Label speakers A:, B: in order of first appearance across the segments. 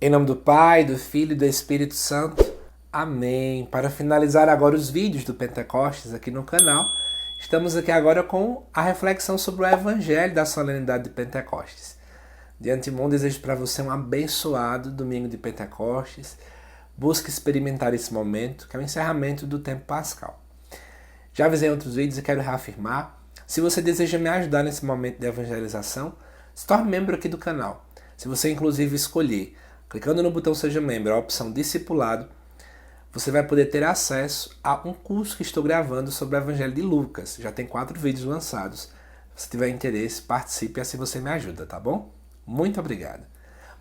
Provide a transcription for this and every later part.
A: Em nome do Pai, do Filho e do Espírito Santo. Amém. Para finalizar agora os vídeos do Pentecostes aqui no canal, estamos aqui agora com a reflexão sobre o Evangelho da solenidade de Pentecostes. De antemão, desejo para você um abençoado domingo de Pentecostes. Busque experimentar esse momento, que é o encerramento do tempo pascal. Já avisei em outros vídeos e quero reafirmar. Se você deseja me ajudar nesse momento de evangelização, se torne membro aqui do canal. Se você inclusive escolher, clicando no botão Seja Membro, a opção Discipulado, você vai poder ter acesso a um curso que estou gravando sobre o Evangelho de Lucas. Já tem 4 vídeos lançados. Se tiver interesse, participe e assim você me ajuda, tá bom? Muito obrigado.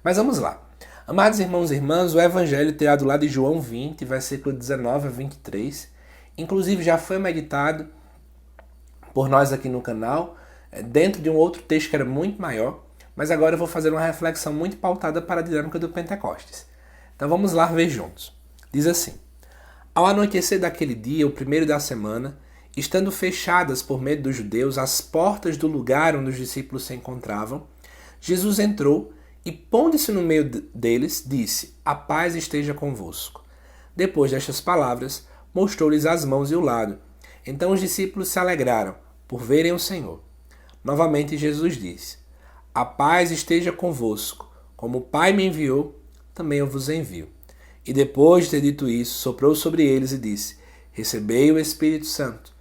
A: Mas vamos lá. Amados irmãos e irmãs, o Evangelho tirado lá de João 20, versículo 19 a 23, inclusive já foi meditado por nós aqui no canal, dentro de um outro texto que era muito maior, mas agora eu vou fazer uma reflexão muito pautada para a dinâmica do Pentecostes. Então vamos lá ver juntos. Diz assim: Ao anoitecer daquele dia, o primeiro da semana, estando fechadas por medo dos judeus as portas do lugar onde os discípulos se encontravam, Jesus entrou e, pondo-se no meio deles, disse: A paz esteja convosco. Depois destas palavras, mostrou-lhes as mãos e o lado. Então os discípulos se alegraram por verem o Senhor. Novamente Jesus disse: A paz esteja convosco. Como o Pai me enviou, também eu vos envio. E depois de ter dito isso, soprou sobre eles e disse: Recebei o Espírito Santo.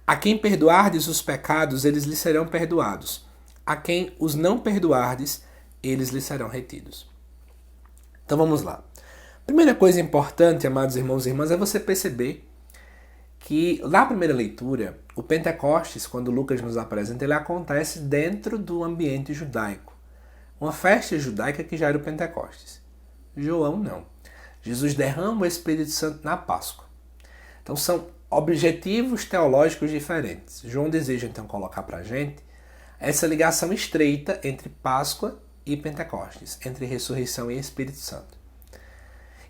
A: A quem perdoardes os pecados, eles lhes serão perdoados. A quem os não perdoardes, eles lhes serão retidos. Então vamos lá. Primeira coisa importante, amados irmãos e irmãs, é você perceber que na primeira leitura, o Pentecostes, quando Lucas nos apresenta, ele acontece dentro do ambiente judaico. Uma festa judaica que já era o Pentecostes. João não. Jesus derrama o Espírito Santo na Páscoa. Então são objetivos teológicos diferentes. João deseja então colocar para a gente essa ligação estreita entre Páscoa e Pentecostes, entre ressurreição e Espírito Santo.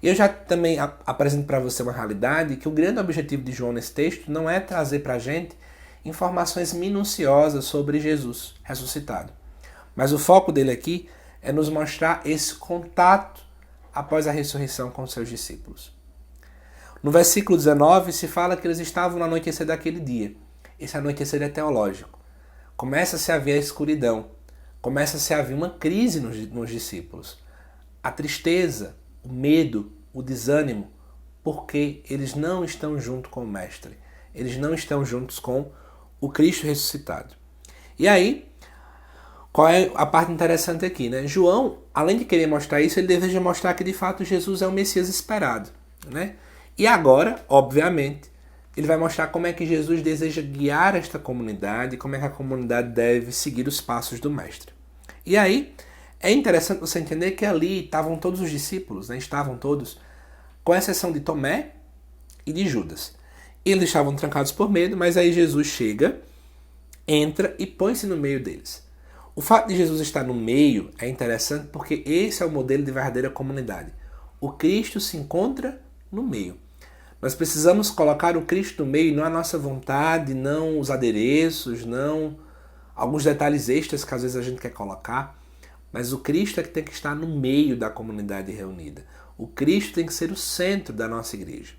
A: E eu já também apresento para você uma realidade que o grande objetivo de João nesse texto não é trazer para a gente informações minuciosas sobre Jesus ressuscitado. Mas o foco dele aqui é nos mostrar esse contato após a ressurreição com seus discípulos. No versículo 19 se fala que eles estavam no anoitecer daquele dia. Esse anoitecer é teológico. Começa-se a haver a escuridão. Começa-se a haver uma crise nos discípulos. A tristeza, o medo, o desânimo, porque eles não estão junto com o Mestre. Eles não estão juntos com o Cristo ressuscitado. E aí, qual é a parte interessante aqui, né? João, além de querer mostrar isso, ele deseja mostrar que de fato Jesus é o Messias esperado, né? E agora, obviamente, ele vai mostrar como é que Jesus deseja guiar esta comunidade, como é que a comunidade deve seguir os passos do Mestre. E aí, é interessante você entender que ali estavam todos os discípulos, né? Estavam todos, com exceção de Tomé e de Judas. Eles estavam trancados por medo, mas aí Jesus chega, entra e põe-se no meio deles. O fato de Jesus estar no meio é interessante porque esse é o modelo de verdadeira comunidade. O Cristo se encontra no meio. Nós precisamos colocar o Cristo no meio, não a nossa vontade, não os adereços, não alguns detalhes extras que às vezes a gente quer colocar. Mas o Cristo é que tem que estar no meio da comunidade reunida. O Cristo tem que ser o centro da nossa igreja.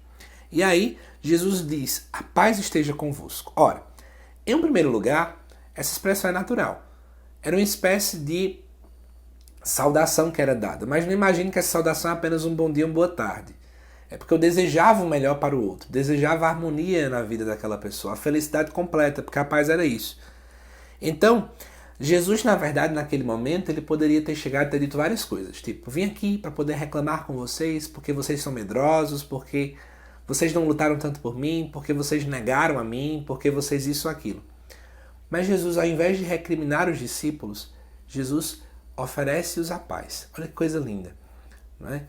A: E aí, Jesus diz, a paz esteja convosco. Ora, em primeiro lugar, essa expressão é natural. Era uma espécie de saudação que era dada. Mas não imagine que essa saudação é apenas um bom dia, uma boa tarde. É porque eu desejava o melhor para o outro. Desejava a harmonia na vida daquela pessoa. A felicidade completa, porque a paz era isso. Então, Jesus, na verdade, naquele momento, ele poderia ter chegado e ter dito várias coisas. Tipo, vim aqui para poder reclamar com vocês, porque vocês são medrosos, porque vocês não lutaram tanto por mim, porque vocês negaram a mim, porque vocês isso ou aquilo. Mas Jesus, ao invés de recriminar os discípulos, Jesus oferece-os a paz. Olha que coisa linda, não é?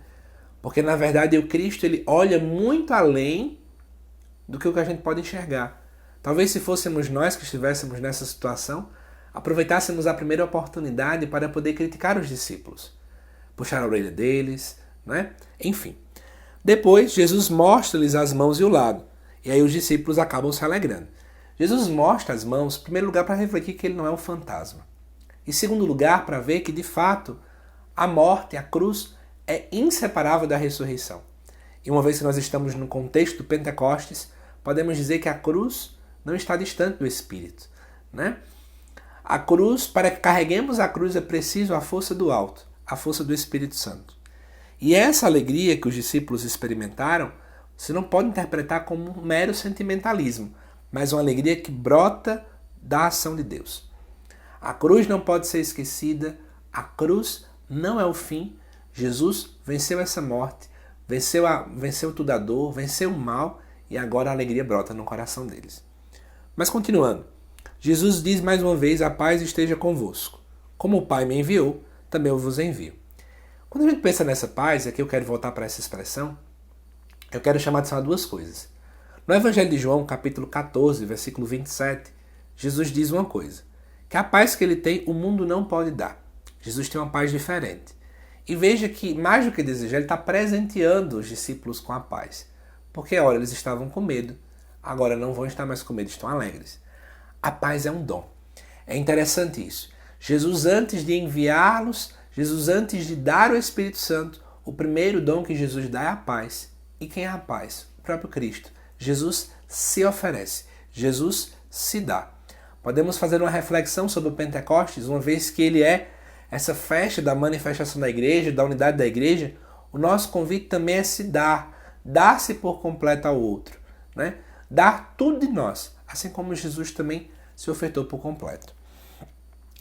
A: Porque, na verdade, o Cristo ele olha muito além do que o que a gente pode enxergar. Talvez se fôssemos nós que estivéssemos nessa situação, aproveitássemos a primeira oportunidade para poder criticar os discípulos, puxar a orelha deles, né? Enfim. Depois, Jesus mostra-lhes as mãos e o lado, e aí os discípulos acabam se alegrando. Jesus mostra as mãos, em primeiro lugar, para refletir que ele não é um fantasma. Em segundo lugar, para ver que, de fato, a morte, a cruz, é inseparável da ressurreição. E uma vez que nós estamos no contexto do Pentecostes, podemos dizer que a cruz não está distante do Espírito, né? A cruz, para que carreguemos a cruz, é preciso a força do alto, a força do Espírito Santo. E essa alegria que os discípulos experimentaram, você não pode interpretar como um mero sentimentalismo, mas uma alegria que brota da ação de Deus. A cruz não pode ser esquecida, a cruz não é o fim. Jesus venceu essa morte, venceu toda a dor, venceu o mal e agora a alegria brota no coração deles. Mas continuando, Jesus diz mais uma vez: a paz esteja convosco. Como o Pai me enviou, também eu vos envio. Quando a gente pensa nessa paz, aqui eu quero voltar para essa expressão, eu quero chamar a atenção a duas coisas. No Evangelho de João, capítulo 14, versículo 27, Jesus diz uma coisa: que a paz que ele tem, o mundo não pode dar. Jesus tem uma paz diferente. E veja que, mais do que desejar, ele está presenteando os discípulos com a paz. Porque, ora, eles estavam com medo, agora não vão estar mais com medo, estão alegres. A paz é um dom. É interessante isso. Jesus, antes de enviá-los, Jesus, antes de dar o Espírito Santo, o primeiro dom que Jesus dá é a paz. E quem é a paz? O próprio Cristo. Jesus se oferece. Jesus se dá. Podemos fazer uma reflexão sobre o Pentecostes, uma vez que ele é essa festa da manifestação da igreja, da unidade da igreja. O nosso convite também é se dar, dar-se por completo ao outro, né? Dar tudo de nós, assim como Jesus também se ofertou por completo.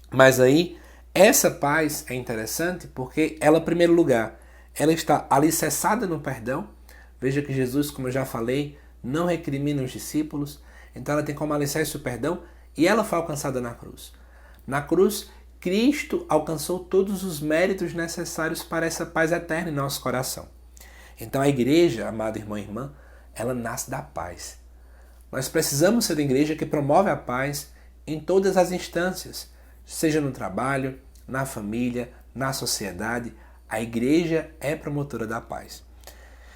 A: Mas aí, essa paz é interessante porque ela, em primeiro lugar, ela está alicerçada no perdão. Veja que Jesus, como eu já falei, não recrimina os discípulos, então ela tem como alicerce o perdão e ela foi alcançada na cruz. Na cruz, Cristo alcançou todos os méritos necessários para essa paz eterna em nosso coração. Então a igreja, amado irmão e irmã, ela nasce da paz. Nós precisamos ser uma igreja que promove a paz em todas as instâncias, seja no trabalho, na família, na sociedade. A igreja é promotora da paz.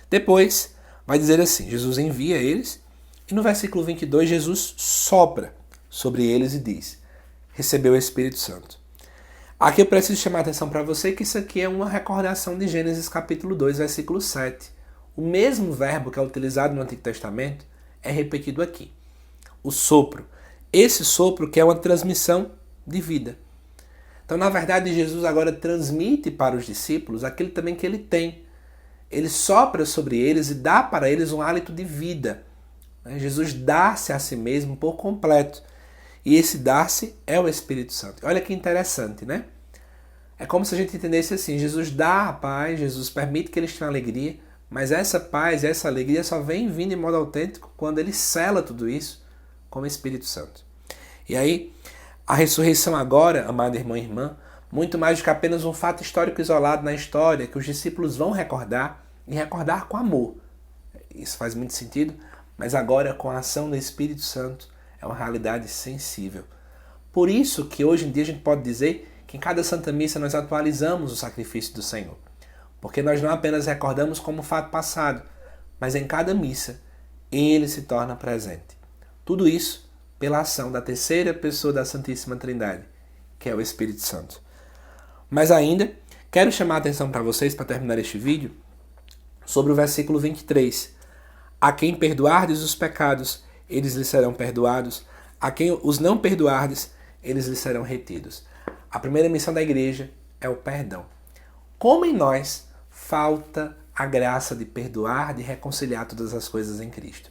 A: Depois, vai dizer assim, Jesus envia eles, e no versículo 22, Jesus sopra sobre eles e diz: recebeu o Espírito Santo. Aqui eu preciso chamar a atenção para você que isso aqui é uma recordação de Gênesis capítulo 2, versículo 7. O mesmo verbo que é utilizado no Antigo Testamento é repetido aqui. O sopro. Esse sopro que é uma transmissão de vida. Então, na verdade, Jesus agora transmite para os discípulos aquilo também que ele tem. Ele sopra sobre eles e dá para eles um hálito de vida. Jesus dá-se a si mesmo por completo. E esse dar-se é o Espírito Santo. Olha que interessante, né? É como se a gente entendesse assim, Jesus dá a paz, Jesus permite que eles tenham alegria, mas essa paz, essa alegria só vem vindo em modo autêntico quando ele sela tudo isso com o Espírito Santo. E aí, a ressurreição agora, amado irmão e irmã, muito mais do que apenas um fato histórico isolado na história, que os discípulos vão recordar, e recordar com amor. Isso faz muito sentido, mas agora com a ação do Espírito Santo, é uma realidade sensível. Por isso que hoje em dia a gente pode dizer que em cada Santa Missa nós atualizamos o sacrifício do Senhor. Porque nós não apenas recordamos como fato passado, mas em cada missa ele se torna presente. Tudo isso pela ação da terceira pessoa da Santíssima Trindade, que é o Espírito Santo. Mas ainda, quero chamar a atenção para vocês, para terminar este vídeo, sobre o versículo 23. A quem perdoardes os pecados, eles lhes serão perdoados. A quem os não perdoardes, eles lhes serão retidos. A primeira missão da igreja é o perdão. Como em nós falta a graça de perdoar, de reconciliar todas as coisas em Cristo.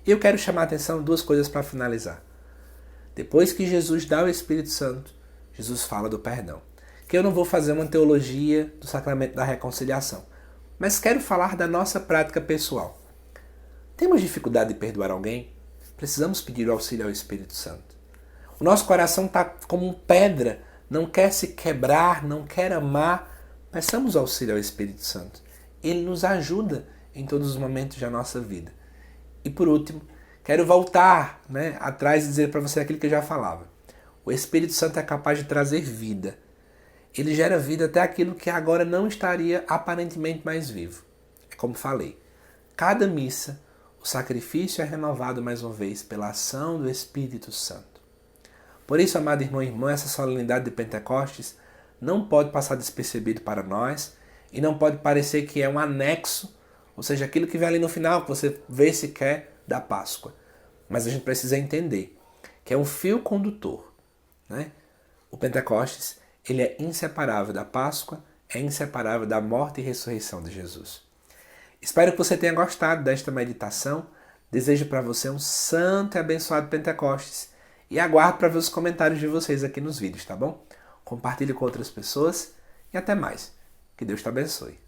A: E eu quero chamar a atenção duas coisas para finalizar. Depois que Jesus dá o Espírito Santo, Jesus fala do perdão. Que eu não vou fazer uma teologia do sacramento da reconciliação, mas quero falar da nossa prática pessoal. Temos dificuldade de perdoar alguém? Precisamos pedir o auxílio ao Espírito Santo. O nosso coração está como pedra, não quer se quebrar, não quer amar. Peçamos o auxílio ao Espírito Santo. Ele nos ajuda em todos os momentos da nossa vida. E por último, quero voltar atrás e dizer para você aquilo que eu já falava. O Espírito Santo é capaz de trazer vida. Ele gera vida até aquilo que agora não estaria aparentemente mais vivo. É como falei, cada missa, o sacrifício é renovado mais uma vez pela ação do Espírito Santo. Por isso, amado irmão e irmã, essa solenidade de Pentecostes não pode passar despercebido para nós e não pode parecer que é um anexo, ou seja, aquilo que vem ali no final, que você vê se quer da Páscoa. Mas a gente precisa entender que é um fio condutor, né? O Pentecostes, ele é inseparável da Páscoa, é inseparável da morte e ressurreição de Jesus. Espero que você tenha gostado desta meditação. Desejo para você um santo e abençoado Pentecostes e aguardo para ver os comentários de vocês aqui nos vídeos, tá bom? Compartilhe com outras pessoas e até mais. Que Deus te abençoe.